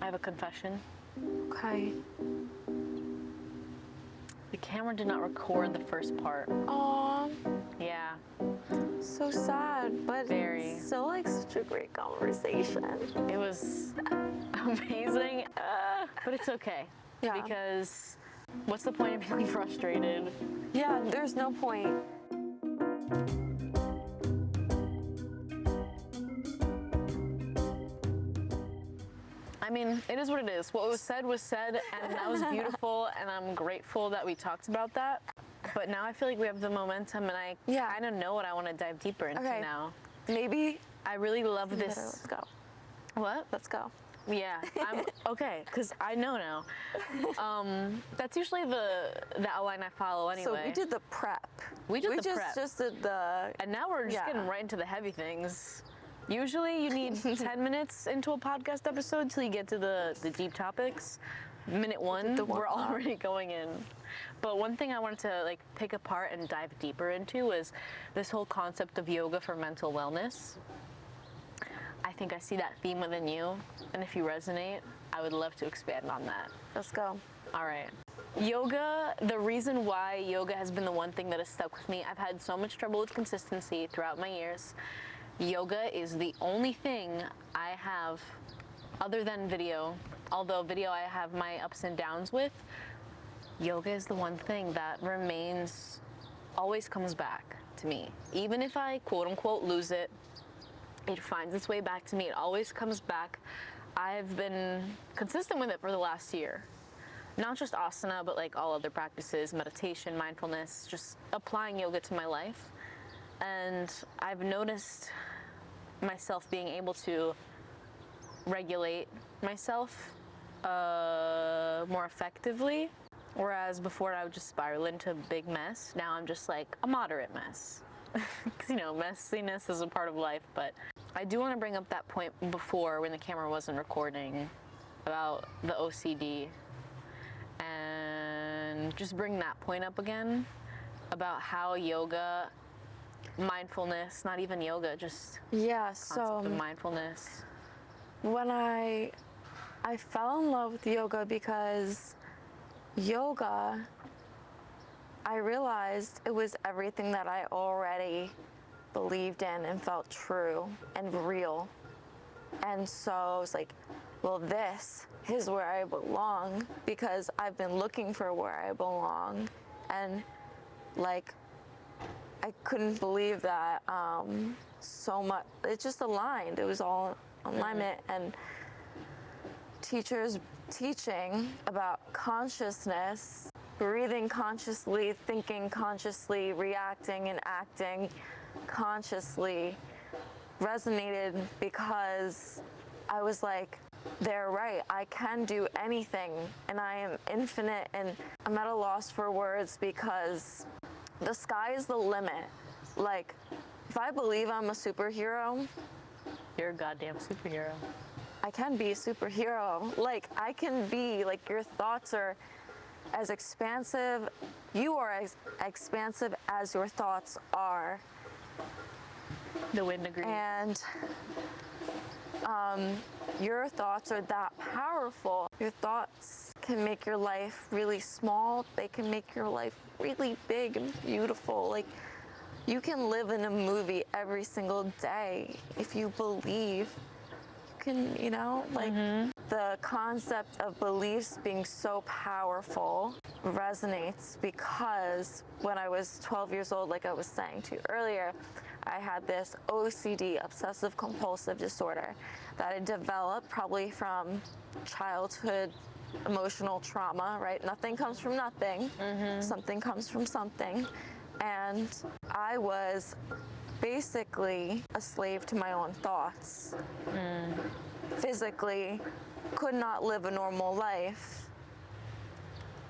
I have a confession. Okay. The camera did not record the first part. Aw, Yeah. so sad, but Very. it's still like such a great conversation. It was amazing, but it's okay. Yeah. Because what's the point of feeling frustrated? Yeah, there's no point. I mean, it is what it is. What was said, and that was beautiful, and I'm grateful that we talked about that. But now I feel like we have the momentum, and I kind of know what I want to dive deeper into now. Maybe. I really love this. Let's go. What? Let's go. Yeah, I'm okay, because I know now. That's usually the outline I follow anyway. So we did the prep. We just did the... And now we're just getting right into the heavy things. Usually you need 10 minutes into a podcast episode till you get to the deep topics. Minute one, we're already going in. But one thing I wanted to like pick apart and dive deeper into is this whole concept of yoga for mental wellness. I think I see that theme within you, and if you resonate, I would love to expand on that. Let's go. All right. Yoga, the reason why yoga has been the one thing that has stuck with me, I've had so much trouble with consistency throughout my years. Yoga is the only thing I have, other than video, although video I have my ups and downs with, yoga is the one thing that remains, always comes back to me. Even if I quote unquote lose it, it finds its way back to me. It always comes back. I've been consistent with it for the last year. Not just asana, but like all other practices, meditation, mindfulness, just applying yoga to my life. And I've noticed myself being able to regulate myself more effectively. Whereas before I would just spiral into a big mess. Now I'm just like a moderate mess. Because, you know, messiness is a part of life. But I do want to bring up that point before when the camera wasn't recording about the OCD. And just bring that point up again about how yoga, mindfulness, not even yoga, just concept of mindfulness. When I fell in love with yoga because yoga, I realized it was everything that I already believed in and felt true and real. And so I was like, well, this is where I belong, because I've been looking for where I belong. And like, I couldn't believe that so much. It just aligned. It was all alignment. And teachers teaching about consciousness, breathing consciously, thinking consciously, reacting and acting consciously resonated, because I was like, they're right. I can do anything, and I am infinite, and I'm at a loss for words because the sky is the limit. Like, if I believe I'm a superhero, you're a goddamn superhero. I can be a superhero. Like, I can be, like, your thoughts are as expansive, you are as expansive as your thoughts are. The wind agrees. And your thoughts are that powerful. Your thoughts can make your life really small. They can make your life really big and beautiful. Like, you can live in a movie every single day if you believe. You can, you know, like, the concept of beliefs being so powerful resonates, because when I was 12 years old, like I was saying to you earlier, I had this OCD, obsessive compulsive disorder, that I developed probably from childhood emotional trauma, right? Nothing comes from nothing. Something comes from something. And I was basically a slave to my own thoughts. Physically, could not live a normal life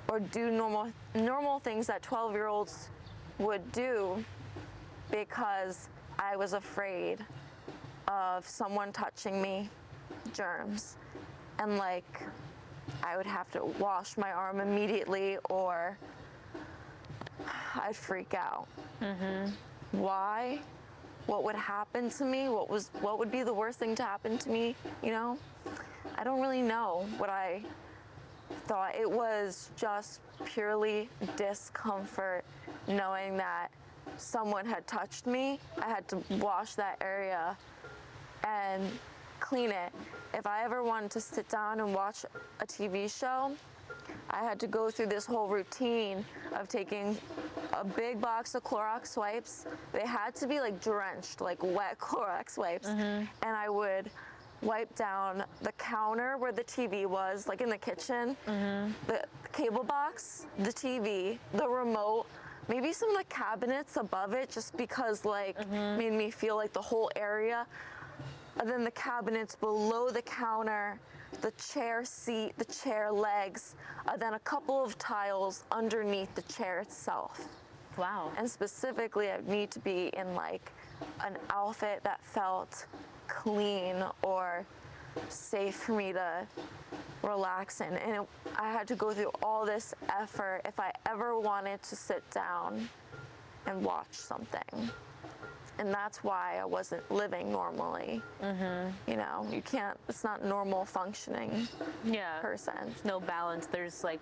or do normal things that 12-year-olds would do, because I was afraid of someone touching me, germs, and like I would have to wash my arm immediately or I'd freak out. Why? What would happen to me? What would be the worst thing to happen to me? You know, I I don't really know what I thought. It was just purely discomfort knowing that someone had touched me. I had to wash that area and clean it. If I ever wanted to sit down and watch a TV show, I had to go through this whole routine of taking a big box of Clorox wipes. They had to be like drenched, like wet Clorox wipes. And I would wipe down the counter where the TV was, like in the kitchen, the cable box, the TV, the remote, maybe some of the cabinets above it, just because like made me feel like the whole area. And then the cabinets below the counter, the chair seat, the chair legs, then a couple of tiles underneath the chair itself. Wow. And specifically, I need to be in like an outfit that felt clean or safe for me to relax in. And I had to go through all this effort if I ever wanted to sit down and watch something. And that's why I wasn't living normally. You know, you can't, it's not normal functioning person. There's no balance. There's like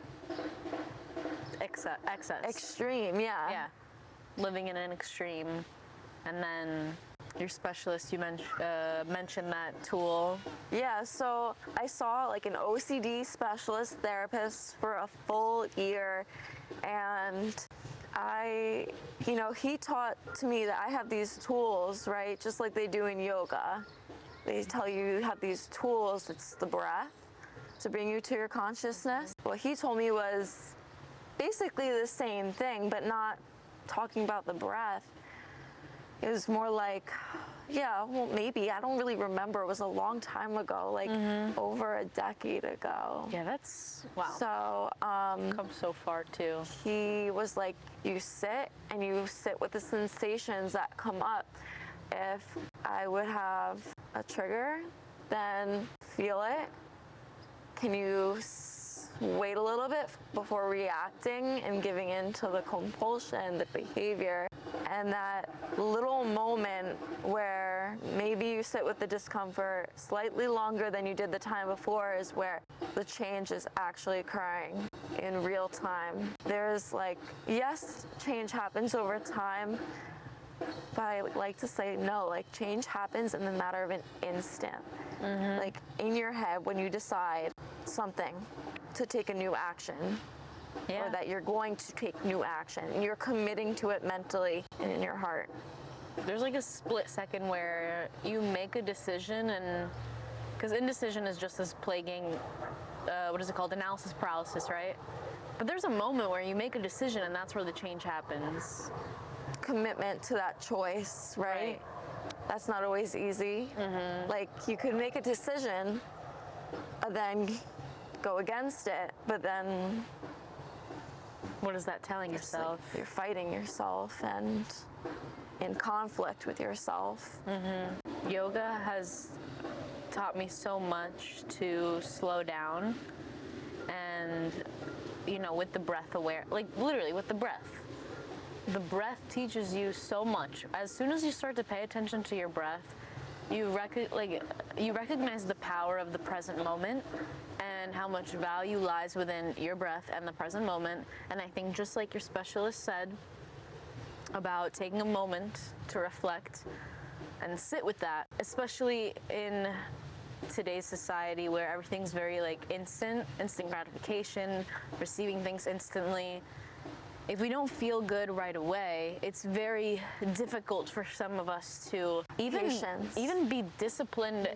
excess. Extreme, Yeah. Living in an extreme. And then your specialist, you mentioned that tool. Yeah, so I saw like an OCD specialist therapist for a full year, and he taught to me that I have these tools, right? Just like they do in yoga. They tell you have these tools, it's the breath to bring you to your consciousness. What he told me was basically the same thing, but not talking about the breath. It was more like, yeah, well, maybe. I don't really remember. It was a long time ago, like over a decade ago. Yeah, that's, wow. So, come so far too. he was like, you sit and you sit with the sensations that come up. If I would have a trigger, then feel it. Can you wait a little bit before reacting and giving in to the compulsion, the behavior? And that little moment where maybe you sit with the discomfort slightly longer than you did the time before is where the change is actually occurring in real time. There's like, yes, change happens over time, but I like to say no, like change happens in the matter of an instant. Like in your head when you decide something to take a new action. Or that you're going to take new action and you're committing to it mentally and in your heart. There's like a split second where you make a decision, and because indecision is just as plaguing, what is it called? Analysis paralysis, right? But there's a moment where you make a decision and that's where the change happens. Commitment to that choice, right? That's not always easy. Like you could make a decision and then go against it, but then what is that telling yourself? You're fighting yourself and in conflict with yourself. Yoga has taught me so much to slow down and, with the breath aware, like literally with the breath. The breath teaches you so much. As soon as you start to pay attention to your breath, you recognize the power of the present moment and how much value lies within your breath and the present moment. And I think just like your specialist said about taking a moment to reflect and sit with that, especially in today's society where everything's very like instant gratification, receiving things instantly. If we don't feel good right away, it's very difficult for some of us to even be disciplined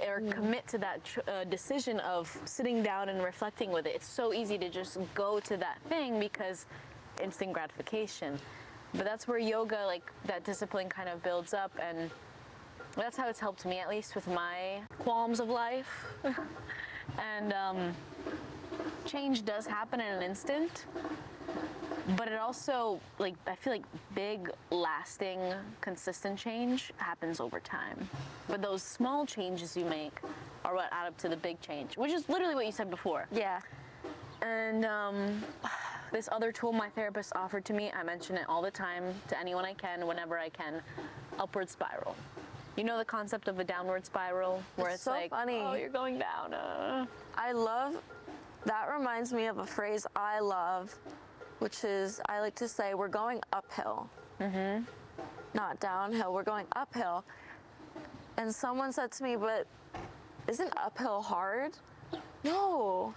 or commit to that decision of sitting down and reflecting with it. It's so easy to just go to that thing because instant gratification. But that's where yoga, like that discipline kind of builds up, and that's how it's helped me, at least with my qualms of life. And change does happen in an instant. But it also, like, I feel like big, lasting, consistent change happens over time. But those small changes you make are what add up to the big change, which is literally what you said before. Yeah. And this other tool my therapist offered to me, I mention it all the time to anyone I can, whenever I can, upward spiral. You know the concept of a downward spiral where it's so like, funny. oh, you're going down. I love, that reminds me of a phrase I love, which is, I like to say, we're going uphill. Not downhill, we're going uphill. And someone said to me, but isn't uphill hard? No,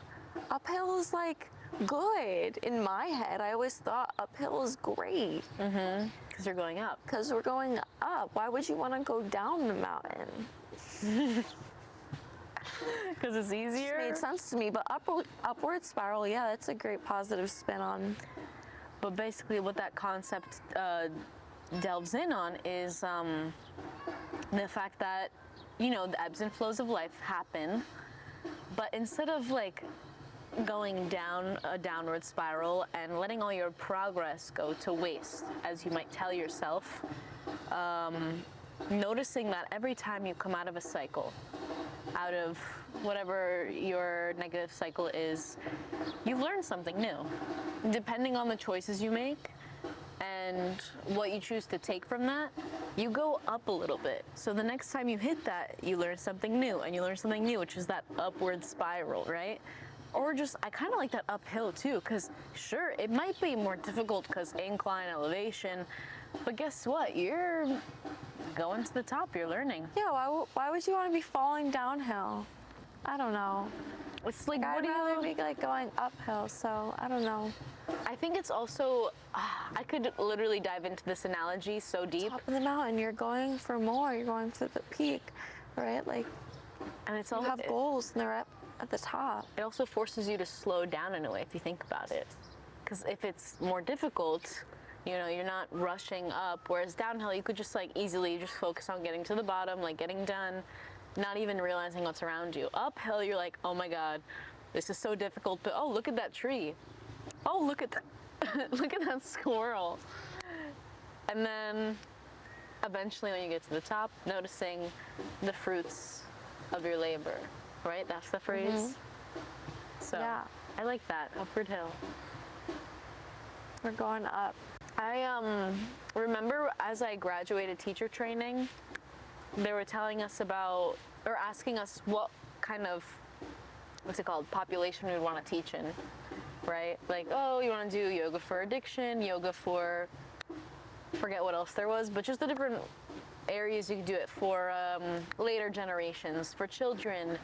uphill is like good. In my head, I always thought uphill is great. Because you're going up. Because we're going up. Why would you want to go down the mountain? Because it's easier. Made sense to me, but upward spiral, yeah, that's a great positive spin on. But basically what that concept delves in on is the fact that, you know, the ebbs and flows of life happen, but instead of like going down a downward spiral and letting all your progress go to waste, as you might tell yourself, noticing that every time you come out of a cycle, out of whatever your negative cycle is, you learn something new. Depending on the choices you make and what you choose to take from that, you go up a little bit. So the next time you hit that, you learn something new, and you learn something new, which is that upward spiral, right? Or just, I kind of like that uphill too, because sure, it might be more difficult because incline, elevation, but guess what? You're going to the top, you're learning. Yeah, why would you want to be falling downhill? I don't know. It's like, I'd what do rather you... be like going uphill, so I don't know. I think it's also, I could literally dive into this analogy so deep. Top of the mountain, you're going for more, you're going for the peak, right? Like, And it's you all have goals and they're at the top. It also forces you to slow down in a way if you think about it. Because if it's more difficult, you know, you're not rushing up, whereas downhill you could just like easily just focus on getting to the bottom, like getting done, not even realizing what's around you. Uphill you're like, oh my god, this is so difficult, but oh, look at that tree. Oh, look at that, look at that squirrel. And then eventually when you get to the top, noticing the fruits of your labor, right? That's the phrase. So Yeah. I like that, upward hill. We're going up. I remember as I graduated teacher training, they were telling us about, or asking us what kind of, what's it called, population we would want to teach in, right? Like, oh, you want to do yoga for addiction, yoga for, forget what else there was, but just the different areas you could do it for, later generations, for children,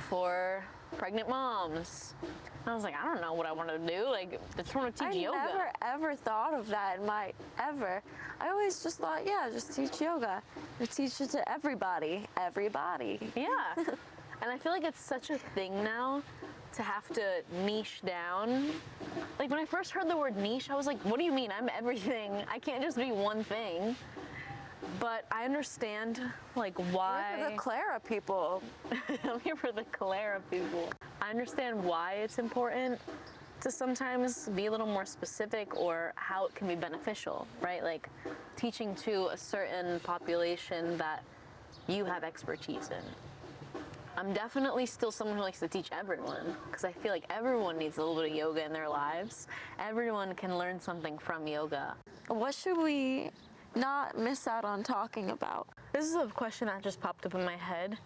for pregnant moms. And I was like, I don't know what I want to do. Like, I just want to teach yoga. I never ever thought of that in my ever. I always just thought, yeah, just teach yoga. You teach it to everybody. Everybody. Yeah. And I feel like it's such a thing now to have to niche down. Like when I first heard the word niche, I was like, what do you mean? I'm everything. I can't just be one thing. But I understand like why. We're for the Clara people. I'm here for the Clara people. I understand why it's important to sometimes be a little more specific or how it can be beneficial, right? Like teaching to a certain population that you have expertise in. I'm definitely still someone who likes to teach everyone because I feel like everyone needs a little bit of yoga in their lives. Everyone can learn something from yoga. What should we not miss out on talking about? This is a question that just popped up in my head.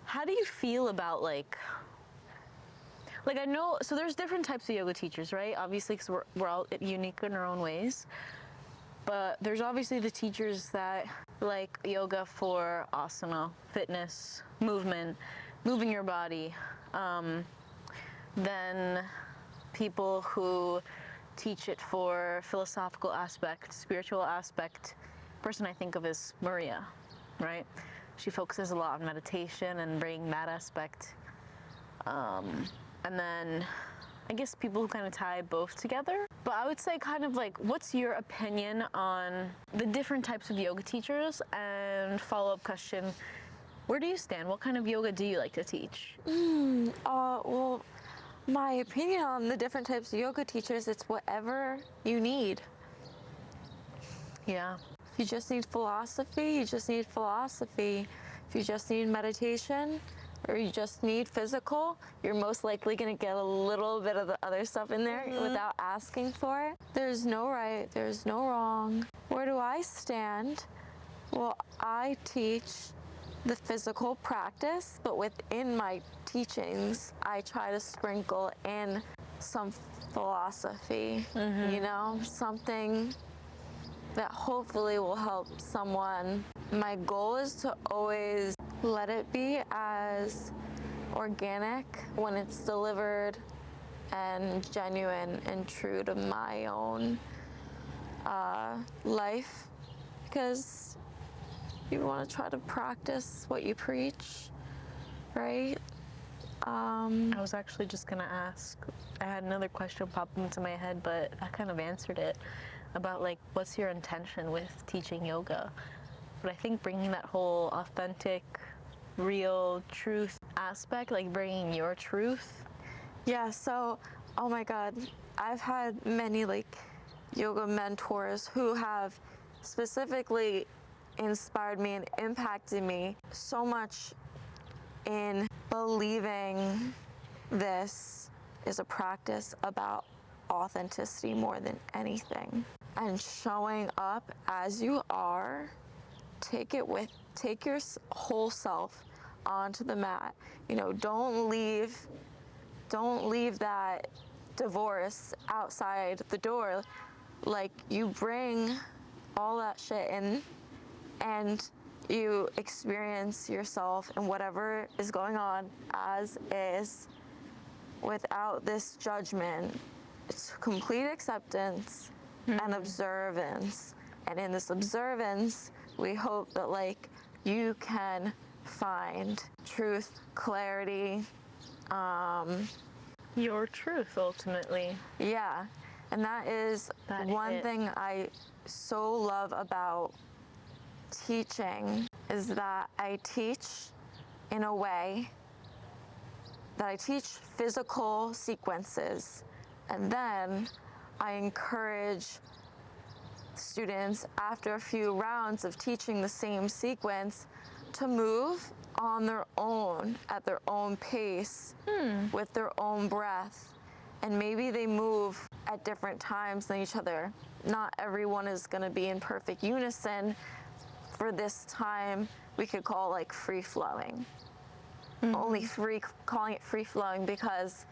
How do you feel about like I know, so there's different types of yoga teachers, right? Obviously, because we're all unique in our own ways. But there's obviously the teachers that like yoga for asana, fitness, movement, moving your body. Then people who teach it for philosophical aspect, spiritual aspect. Person I think of is Maria, right? She focuses a lot on meditation and bringing that aspect. And then I guess people who kind of tie both together. But I would say kind of like, what's your opinion on the different types of yoga teachers? And follow-up question, where do you stand? What kind of yoga do you like to teach? Well, my opinion on the different types of yoga teachers, it's whatever you need. Yeah. If you just need philosophy, you just need philosophy. If you just need meditation, or you just need physical, you're most likely gonna get a little bit of the other stuff in there without asking for it. There's no right, there's no wrong. Where do I stand? Well, I teach the physical practice, but within my teachings, I try to sprinkle in some philosophy, something that hopefully will help someone. My goal is to always let it be as organic when it's delivered and genuine and true to my own life, because you want to try to practice what you preach, right? I was actually just gonna ask, I had another question pop into my head, but I kind of answered it about like, what's your intention with teaching yoga? But I think bringing that whole authentic, real truth aspect, like bringing your truth. Yeah, so, oh my God, I've had many like yoga mentors who have specifically inspired me and impacted me so much in believing this is a practice about authenticity more than anything, and showing up as you are. Take your whole self onto the mat. Don't leave that divorce outside the door. Like, you bring all that shit in and you experience yourself and whatever is going on as is, without this judgment. It's complete acceptance and observance. And in this observance, we hope that like you can find truth, clarity, Your truth, ultimately. yeah. And that is one thing I so love about teaching, is that I teach in a way that I teach physical sequences, and then I encourage students, after a few rounds of teaching the same sequence, to move on their own, at their own pace, with their own breath. And maybe they move at different times than each other. Not everyone is going to be in perfect unison. For this time, we could call like free flowing. Only calling it free flowing because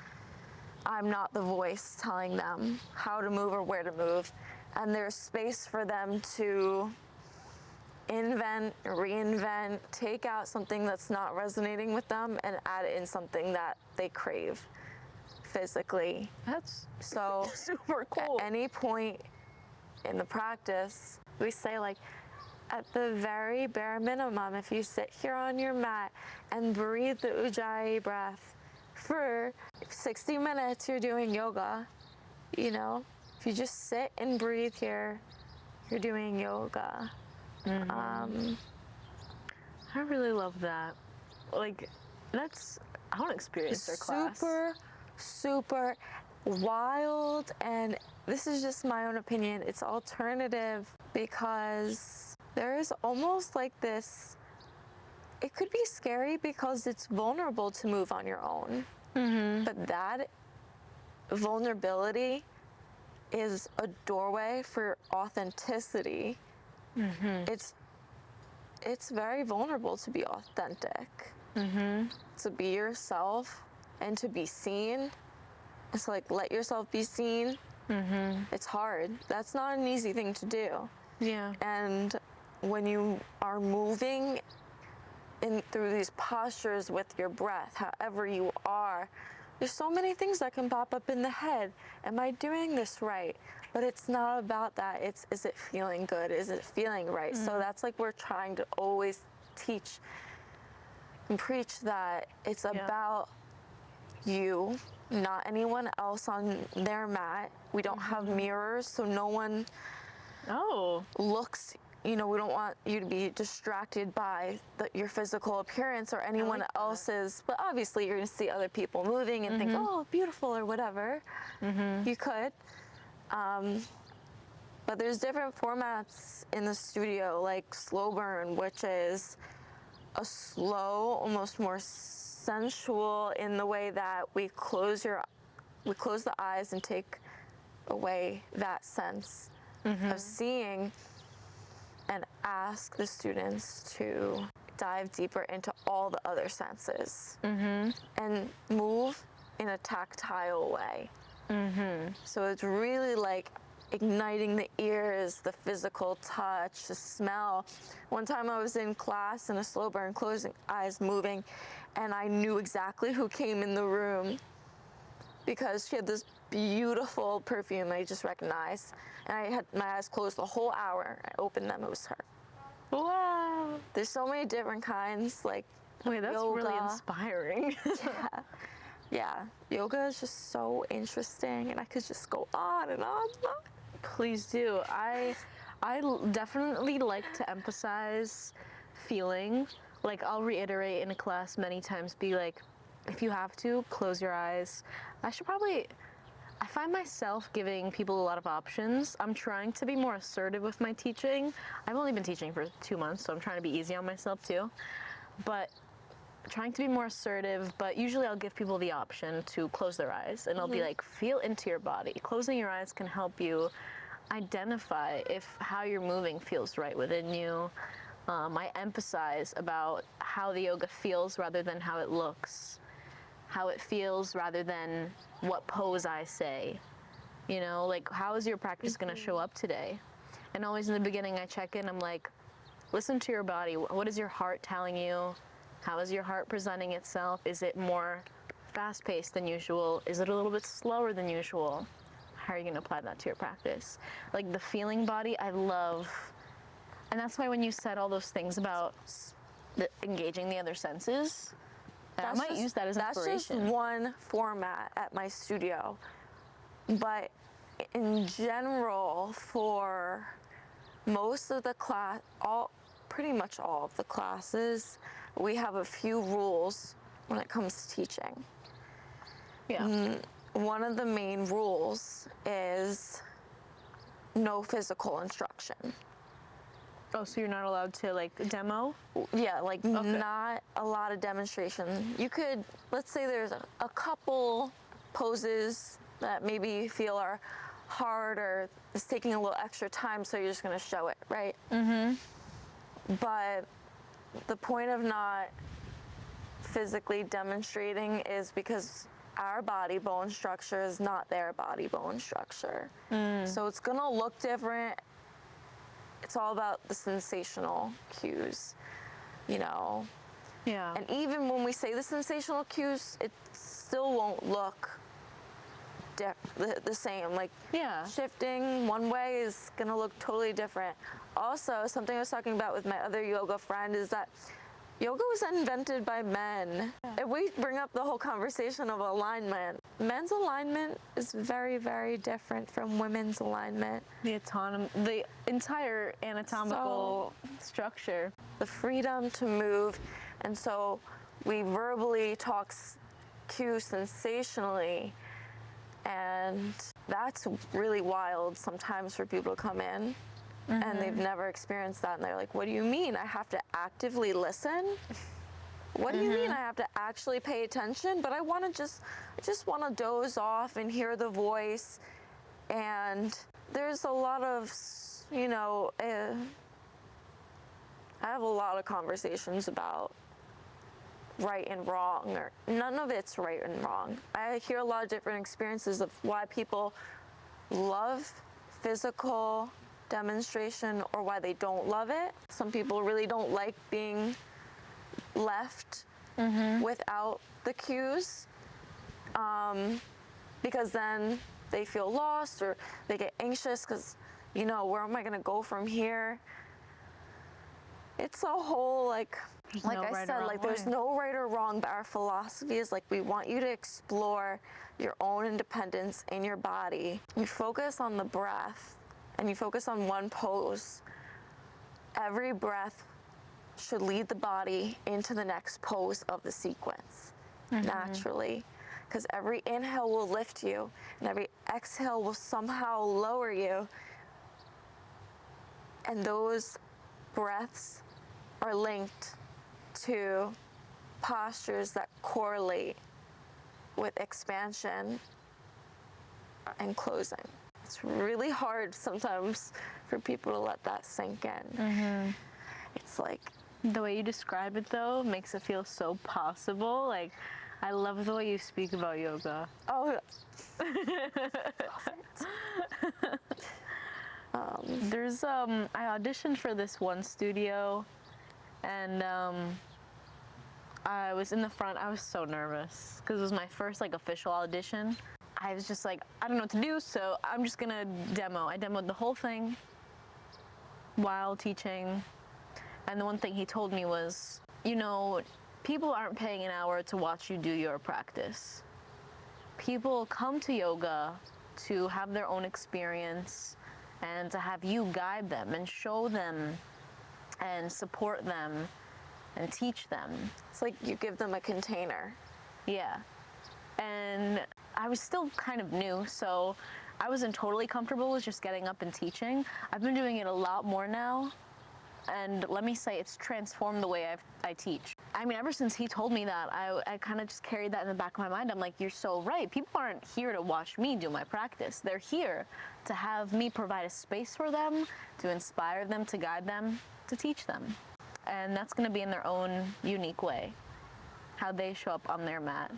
I'm not the voice telling them how to move or where to move. And there's space for them to invent, reinvent, take out something that's not resonating with them and add in something that they crave physically. That's so super cool. At any point in the practice, we say like, at the very bare minimum, if you sit here on your mat and breathe the Ujjayi breath for 60 minutes, you're doing yoga. If you just sit and breathe here, you're doing yoga. I really love that. Like, I want to experience their class. Super wild, and this is just my own opinion. It's alternative because there is almost like this, it could be scary because it's vulnerable to move on your own. But that vulnerability is a doorway for authenticity. It's very vulnerable to be authentic, to be yourself and to be seen. It's like, let yourself be seen. It's hard. That's not an easy thing to do. Yeah. And when you are moving in through these postures with your breath, however you are, there's so many things that can pop up in the head. Am I doing this right? But it's not about that. Is it feeling good? Is it feeling right? So that's like, we're trying to always teach and preach that it's about you, not anyone else on their mat. We don't have mirrors, so no one looks, we don't want you to be distracted by your physical appearance or anyone else's. But obviously, you're going to see other people moving and think, oh, beautiful, or whatever. You could. But there's different formats in the studio, like slow burn, which is a slow, almost more sensual in the way that we close the eyes and take away that sense of seeing. And ask the students to dive deeper into all the other senses and move in a tactile way. So it's really like igniting the ears, the physical touch, the smell. One time I was in class in a slow burn, closing eyes, moving, and I knew exactly who came in the room because she had this beautiful perfume I just recognized. And I had my eyes closed the whole hour. I opened them, it was her. Wow. There's so many different kinds, like Wait, that's yoga. really inspiring. Yeah, yoga is just so interesting, and I could just go on and on and on. Please do. Definitely like to emphasize feeling. Like, I'll reiterate in a class many times, be like, if you have to, close your eyes. I find myself giving people a lot of options. I'm trying to be more assertive with my teaching. I've only been teaching for 2 months, so I'm trying to be easy on myself too. But trying to be more assertive, but usually I'll give people the option to close their eyes, and I'll be like, feel into your body. Closing your eyes can help you identify if how you're moving feels right within you. I emphasize about how the yoga feels rather than how it looks, how it feels rather than what pose I say. You know, like, how is your practice going to show up today? And always in the beginning I check in, I'm like, listen to your body. What is your heart telling you? How is your heart presenting itself? Is it more fast-paced than usual? Is it a little bit slower than usual? How are you going to apply that to your practice? Like, the feeling body, I love. And that's why when you said all those things about engaging the other senses, I might use that as inspiration. That's just one format at my studio. But in general, for most of the class, pretty much all of the classes, we have a few rules when it comes to teaching. Yeah. One of the main rules is no physical instruction. Oh, so you're not allowed to, like, demo? Yeah, like not a lot of demonstration. You could, let's say there's a couple poses that maybe you feel are hard or it's taking a little extra time, so you're just going to show it, right? But the point of not physically demonstrating is because our body bone structure is not their body bone structure. So it's going to look different. It's all about the sensational cues, you know? Yeah. And even when we say the sensational cues, it still won't look the same. Like, shifting one way is gonna look totally different. Also, something I was talking about with my other yoga friend is that yoga was invented by men. If we bring up the whole conversation of alignment, men's alignment is very, very different from women's alignment. The entire anatomical structure. The freedom to move, and so we verbally talk cues sensationally, and that's really wild sometimes for people to come in. And they've never experienced that, and they're like, what do you mean? I have to actively listen? What do you mean I have to actually pay attention? But I just want to doze off and hear the voice. And there's a lot of, you know, I have a lot of conversations about right and wrong, or none of it's right and wrong. I hear a lot of different experiences of why people love physical demonstration or why they don't love it. Some people really don't like being left without the cues, because then they feel lost or they get anxious because, you know, where am I going to go from here? It's a whole, like I said, like, there's no right or wrong, but our philosophy is like, we want you to explore your own independence in your body. You focus on the breath and you focus on one pose. Every breath should lead the body into the next pose of the sequence naturally, because every inhale will lift you and every exhale will somehow lower you, and those breaths are linked to postures that correlate with expansion and closing. it's really hard sometimes for people to let that sink in. It's like, The way you describe it though makes it feel so possible. Like, I love the way you speak about yoga. oh, There's I auditioned for this one studio, and I was in the front. I was so nervous because it was my first like official audition. I was just like, I don't know what to do, so I'm just gonna demo. I demoed the whole thing while teaching, and the one thing he told me was, you know, people aren't paying an hour to watch you do your practice. People come to yoga to have their own experience and to have you guide them and show them and support them and teach them. it's like you give them a container. Yeah. And I was still kind of new, so I wasn't totally comfortable with just getting up and teaching. I've been doing it a lot more now, and let me say it's transformed the way I teach. I mean, ever since he told me that, I kind of just carried that in the back of my mind. I'm like, you're so right. People aren't here to watch me do my practice. They're here to have me provide a space for them, to inspire them, to guide them, to teach them. And that's going to be in their own unique way, how they show up on their mat.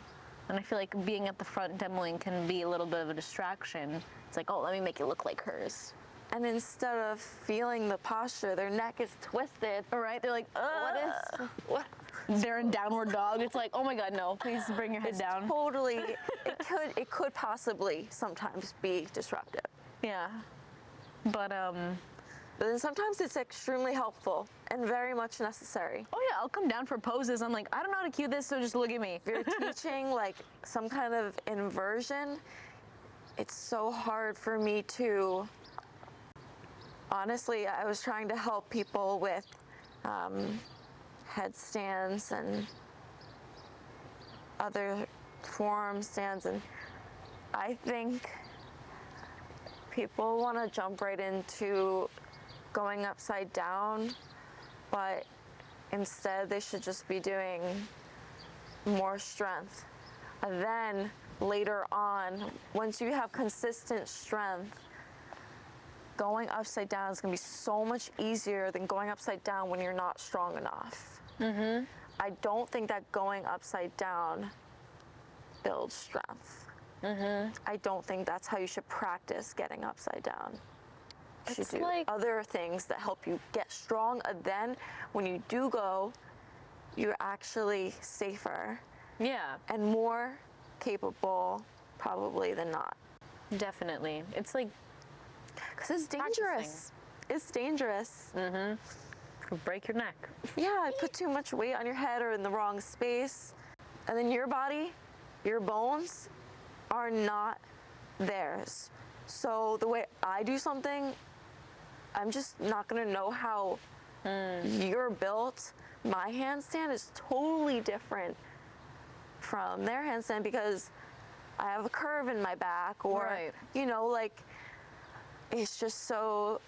And I feel like being at the front demoing can be a little bit of a distraction. It's like, oh, let me make it look like hers. And instead of feeling the posture, their neck is twisted. All right, they're like, What? They're in downward dog. It's like, oh my God, no, please bring your head down. Totally, it could possibly sometimes be disruptive. Yeah. But then sometimes it's extremely helpful and very much necessary. oh yeah, I'll come down for poses. I'm like, I don't know how to cue this, so just look at me. If you're teaching like some kind of inversion, it's so hard for me to, honestly, I was trying to help people with headstands and other forearm stands, and I think people want to jump right into going upside down, but instead they should just be doing more strength. And then later on, once you have consistent strength, going upside down is going to be so much easier than going upside down when you're not strong enough. I don't think that going upside down builds strength. I don't think that's how you should practice getting upside down. You should It's do like- other things that help you get strong, and then when you do go, you're actually safer Yeah, and more capable probably than not. definitely. It's like, Because it's dangerous. It's dangerous. could break your neck. Yeah, put too much weight on your head or in the wrong space. And then your body, your bones are not theirs. So the way I do something, I'm just not gonna know how you're built. My handstand is totally different from their handstand because I have a curve in my back, or Right. you know, like it's just so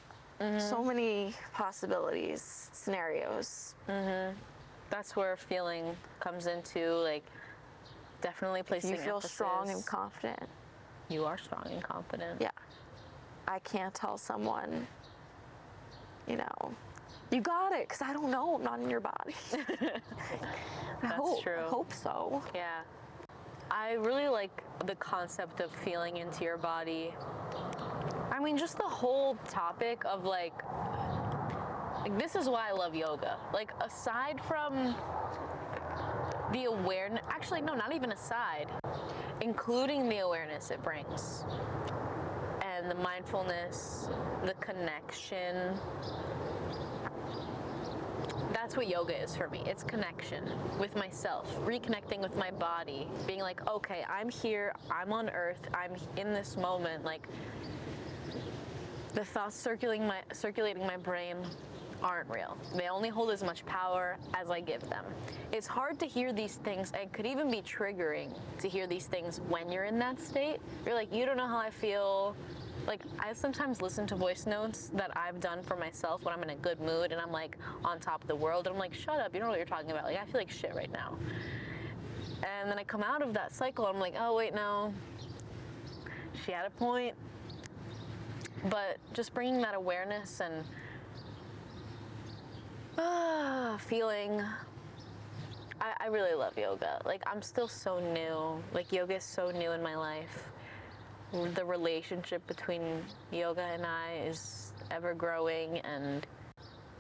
many possibilities, scenarios. That's where feeling comes into, like, definitely placing You feel emphasis. strong and confident. You are strong and confident. Yeah. I can't tell someone, you know, you got it, because I don't know. I'm not in your body. That's true. I hope so. Yeah. I really like the concept of feeling into your body. I mean, just the whole topic of like this is why I love yoga. Like, aside from the awareness, actually, no, not even aside, including the awareness it brings, and the mindfulness, the connection. That's what yoga is for me. It's connection with myself, reconnecting with my body, being like, okay, I'm here, I'm on earth, I'm in this moment. Like, the thoughts circulating my brain aren't real. They only hold as much power as I give them. It's hard to hear these things, and it could even be triggering to hear these things when you're in that state. You're like, you don't know how I feel. Like, I sometimes listen to voice notes that I've done for myself when I'm in a good mood and I'm like on top of the world, and I'm like, shut up, you don't know what you're talking about. Like, I feel like shit right now. And then I come out of that cycle, I'm like, oh wait, no, she had a point. But just bringing that awareness and feeling, I really love yoga. Like, I'm still so new. Like, yoga is so new in my life. The relationship between yoga and I is ever growing, and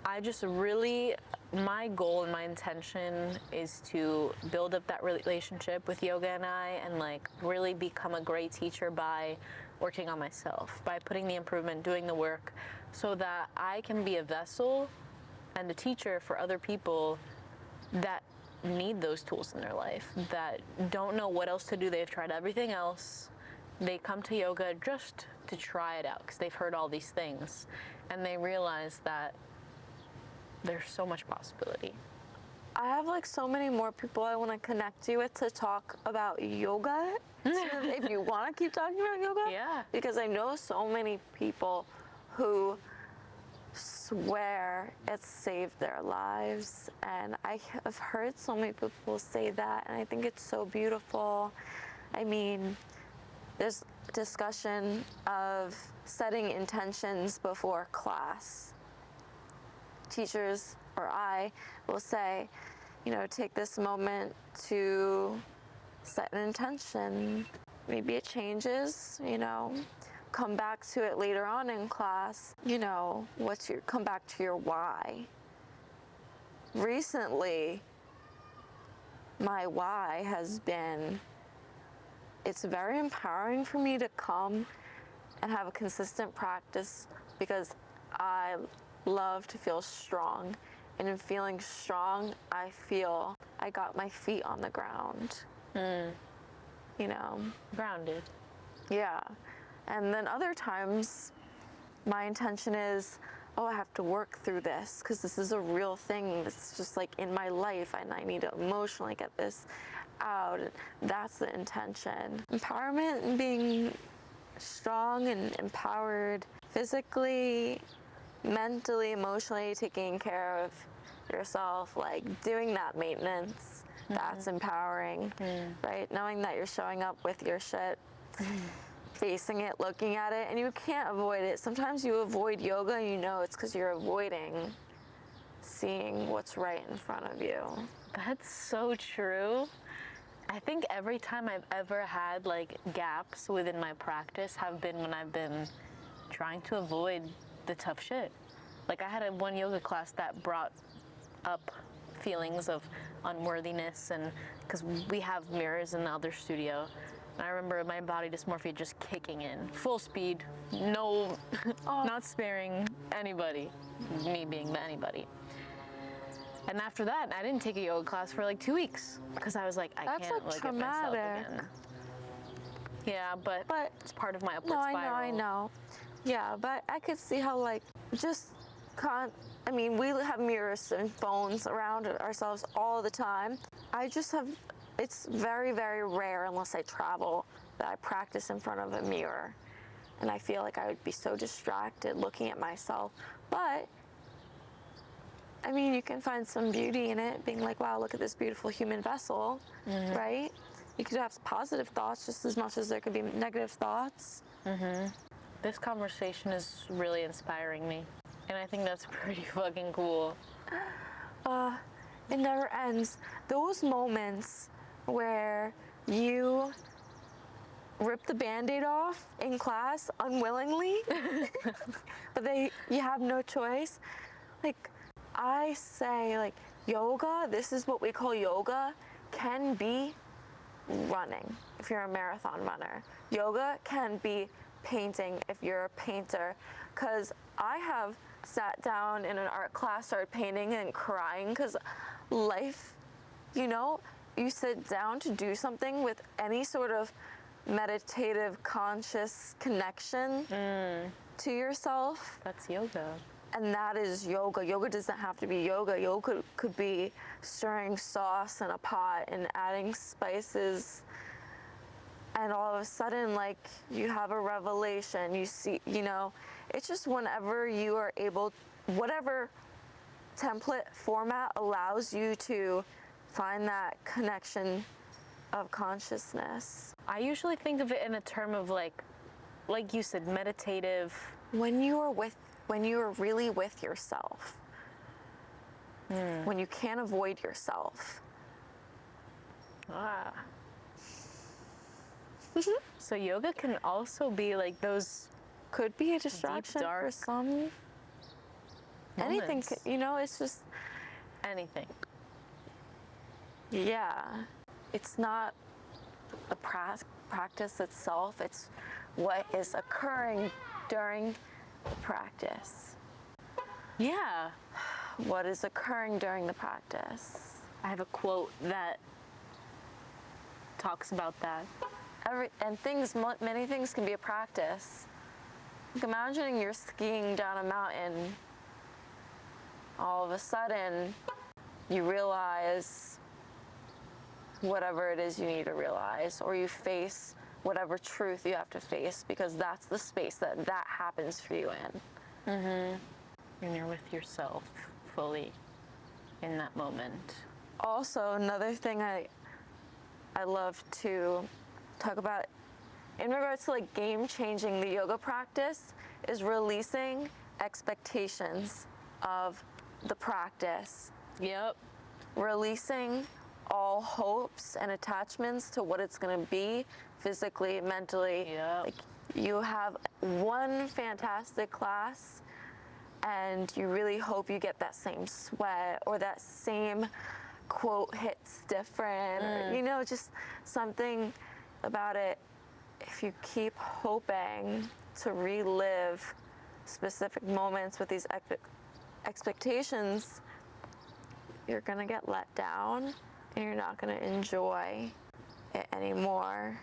I just really, my goal and my intention is to build up that relationship with yoga and I, and like really become a great teacher by working on myself, by putting the improvement, doing the work, so that I can be a vessel and a teacher for other people that need those tools in their life, that don't know what else to do. They've tried everything else. They come to yoga just to try it out because they've heard all these things, and they realize that there's so much possibility. I have like so many more people I want to connect you with to talk about yoga. If you want to keep talking about yoga. Yeah. Because I know so many people who swear it's saved their lives. And I have heard so many people say that, and I think it's so beautiful. I mean, there's discussion of setting intentions before class. Teachers or I will say, you know, take this moment to set an intention. Maybe it changes, you know, come back to it later on in class. You know, come back to your why. Recently, my why has been, it's very empowering for me to come and have a consistent practice because I love to feel strong. And in feeling strong, I feel I got my feet on the ground. You know? Grounded. Yeah. And then other times, my intention is, oh, I have to work through this because this is a real thing. It's just like in my life, and I need to emotionally get this out. That's the intention. Empowerment and being strong and empowered physically, mentally, emotionally, taking care of yourself, like doing that maintenance, that's empowering, right? Knowing that you're showing up with your shit, facing it, looking at it, and you can't avoid it. Sometimes you avoid yoga and you know it's because you're avoiding seeing what's right in front of you. That's so true. I think every time I've ever had like gaps within my practice have been when I've been trying to avoid the tough shit. Like I had one yoga class that brought up feelings of unworthiness, and because we have mirrors in the other studio, and I remember my body dysmorphia just kicking in full speed, no not sparing anybody, me being the anybody. And after that, I didn't take a yoga class for like 2 weeks because I was like, I That's can't like look at myself traumatic. again. Yeah, but it's part of my upward No, spiral. I know. Yeah, but I could see how like just I mean, we have mirrors and phones around ourselves all the time. I just have, it's very, very rare unless I travel that I practice in front of a mirror. And I feel like I would be so distracted looking at myself. But I mean, you can find some beauty in it, being like, wow, look at this beautiful human vessel, right? You could have positive thoughts just as much as there could be negative thoughts. This conversation is really inspiring me, and I think that's pretty fucking cool. It never ends. Those moments where you rip the Band-Aid off in class unwillingly, but you have no choice. Like, I say, like, yoga, this is what we call yoga, can be running if you're a marathon runner. Yoga can be painting if you're a painter. Because I have sat down in an art class, started painting and crying because life, you know, you sit down to do something with any sort of meditative, conscious connection to yourself. That's yoga. And that is yoga. Yoga doesn't have to be yoga. Yoga could be stirring sauce in a pot and adding spices. And all of a sudden, like, you have a revelation. You see, you know, it's just whenever you are able, whatever template format allows you to find that connection of consciousness. I usually think of it in a term of like like you said, meditative. When you are really with yourself. When you can't avoid yourself. Ah. So yoga can also be like those Could be a distraction dark for some. Anything, moments. it's just, Anything. yeah. It's not the practice itself, it's what is occurring during the practice. Yeah. What is occurring during the practice. I have a quote that talks about that. Many things can be a practice. Like imagining you're skiing down a mountain. All of a sudden, you realize whatever it is you need to realize, or you face whatever truth you have to face, because that's the space that happens for you in. And you're with yourself fully in that moment. Also, another thing I love to talk about in regards to like game changing the yoga practice is releasing expectations of the practice. Yep. Releasing all hopes and attachments to what it's going to be physically, mentally. Yep. Like you have one fantastic class and you really hope you get that same sweat or that same quote hits different, or, just something about it. If you keep hoping to relive specific moments with these expectations, you're gonna get let down and you're not gonna enjoy it anymore.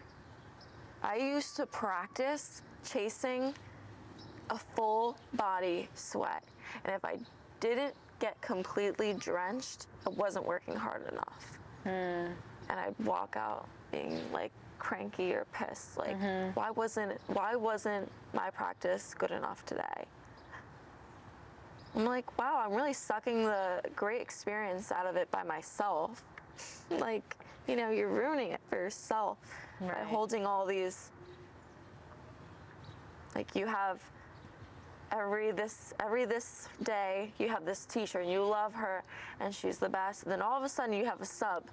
I used to practice chasing a full body sweat, and if I didn't get completely drenched, I wasn't working hard enough. And I'd walk out being like cranky or pissed, like why wasn't my practice good enough today? I'm like, wow, I'm really sucking the great experience out of it by myself. Like, you're ruining it for yourself by holding all these, like you have every this day you have this teacher and you love her and she's the best, and then all of a sudden you have a sub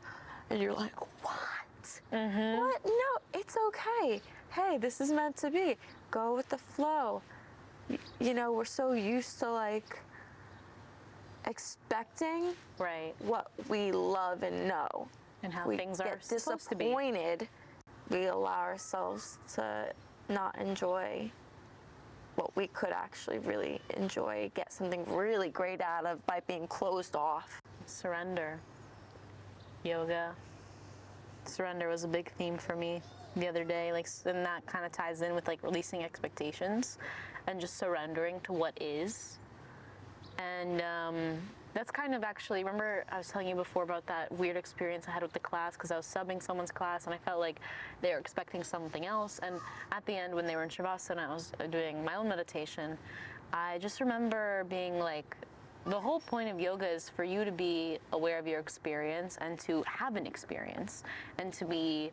and you're like, what? What? No, it's okay. Hey, this is meant to be. Go with the flow. We're so used to like expecting what we love and know. And how we things are get supposed to be. disappointed. We allow ourselves to not enjoy what we could actually really enjoy, get something really great out of by being closed off. Surrender. Yoga. Surrender was a big theme for me the other day, and that kind of ties in with like releasing expectations and just surrendering to what is. And that's kind of actually, remember I was telling you before about that weird experience I had with the class, because I was subbing someone's class and I felt like they were expecting something else. And at the end, when they were in Shavasana, I was doing my own meditation. I just remember being like, the whole point of yoga is for you to be aware of your experience and to have an experience and to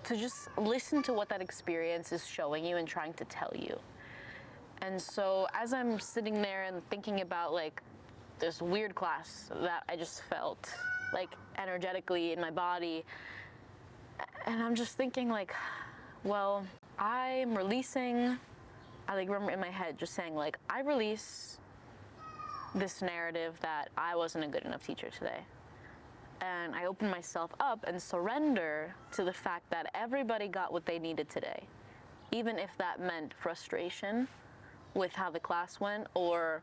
just listen to what that experience is showing you and trying to tell you. And so as I'm sitting there and thinking about like this weird class that I just felt like energetically in my body, and I'm just thinking like, well, I'm releasing, I like remember in my head just saying like, I release this narrative that I wasn't a good enough teacher today. And I open myself up and surrender to the fact that everybody got what they needed today. Even if that meant frustration with how the class went, or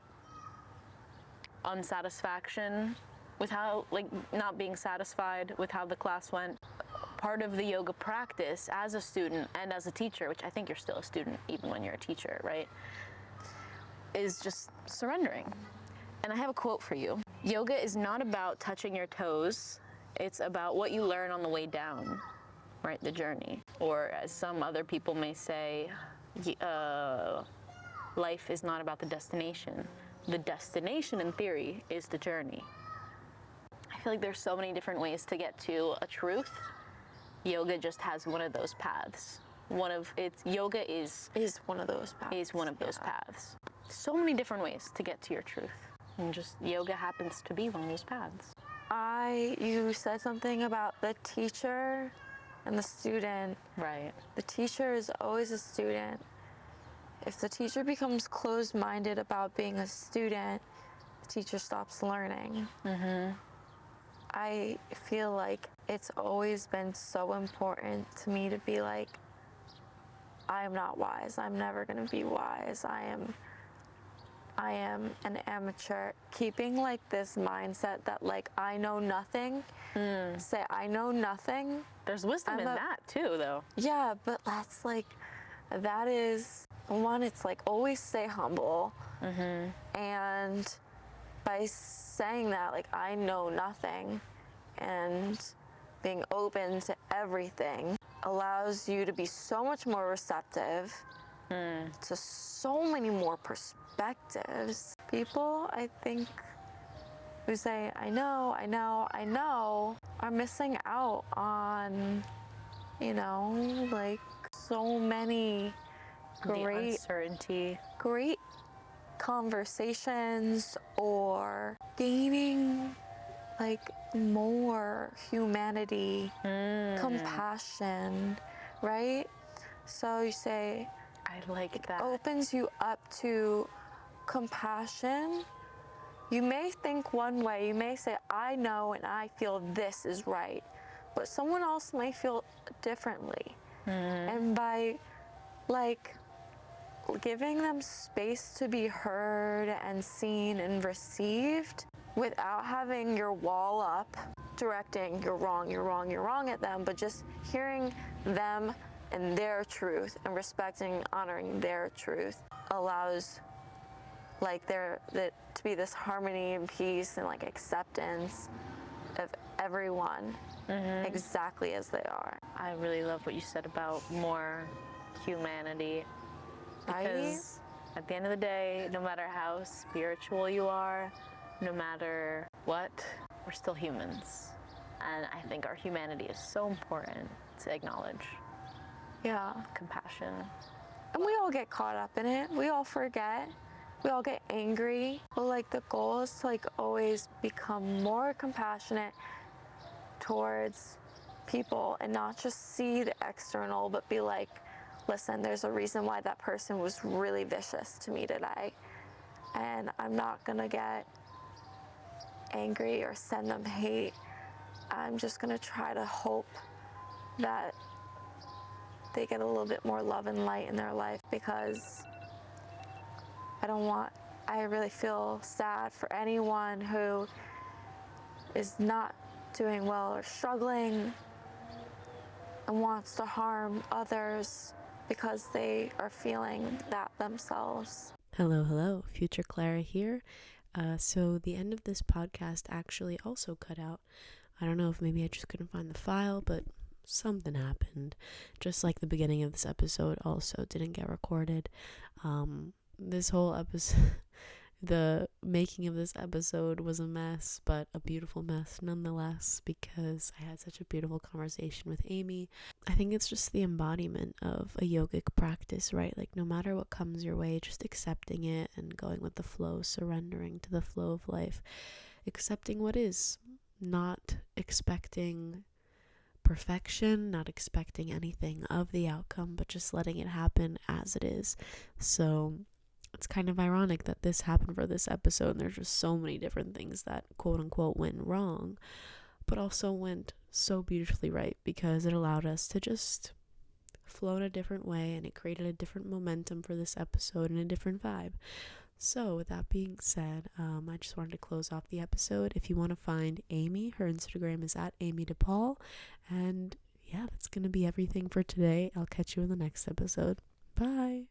unsatisfaction with how, like not being satisfied with how the class went. Part of the yoga practice as a student and as a teacher, which I think you're still a student even when you're a teacher, right? Is just surrendering. And I have a quote for you. Yoga is not about touching your toes. It's about what you learn on the way down, right? The journey. Or as some other people may say, life is not about the destination. The destination, in theory, is the journey. I feel like there's so many different ways to get to a truth. Yoga just has one of those paths. yoga is one of those paths. paths. So many different ways to get to your truth. And just yoga happens to be one of those paths. You said something about the teacher and the student. Right. The teacher is always a student. If the teacher becomes closed-minded about being a student, the teacher stops learning. I feel like it's always been so important to me to be like, I am not wise. I'm never going to be wise. I am an amateur. Keeping like this mindset that like I know nothing. Say I know nothing. There's wisdom in that too, though. Yeah, but that's like, that is one. It's like always stay humble. And by saying that, like I know nothing, and being open to everything allows you to be so much more receptive to so many more perspectives. People, I think, who say, I know, are missing out on, like so many The uncertainty. great conversations, or gaining like more humanity, compassion, right? So you say, I like that. opens you up to compassion. You may think one way, you may say, I know and I feel this is right, but someone else may feel differently. And by like giving them space to be heard and seen and received without having your wall up, directing you're wrong at them, but just hearing them and their truth and respecting, honoring their truth allows like to be this harmony and peace and like acceptance of everyone exactly as they are. I really love what you said about more humanity. Because at the end of the day, no matter how spiritual you are, no matter what, we're still humans. And I think our humanity is so important to acknowledge. Yeah. Compassion. And we all get caught up in it. We all forget. We all get angry. But like the goal is to like always become more compassionate towards people and not just see the external, but be like, listen, there's a reason why that person was really vicious to me today. And I'm not gonna get angry or send them hate. I'm just gonna try to hope that they get a little bit more love and light in their life, because I really feel sad for anyone who is not doing well or struggling and wants to harm others because they are feeling that themselves. Hello, Future Clara here. So the end of this podcast actually also cut out. I don't know if maybe I just couldn't find the file, but something happened. Just like the beginning of this episode also didn't get recorded. This whole episode, the making of this episode was a mess, but a beautiful mess nonetheless, because I had such a beautiful conversation with Amy. I think it's just the embodiment of a yogic practice, right? Like no matter what comes your way, just accepting it and going with the flow, surrendering to the flow of life, accepting what is, not expecting perfection, not expecting anything of the outcome, but just letting it happen as it is. So it's kind of ironic that this happened for this episode, and there's just so many different things that quote unquote went wrong, but also went so beautifully right, because it allowed us to just flow in a different way, and it created a different momentum for this episode and a different vibe. So with that being said, I just wanted to close off the episode. If you want to find Amy, her Instagram is at Amy DePaul. And yeah, that's going to be everything for today. I'll catch you in the next episode. Bye.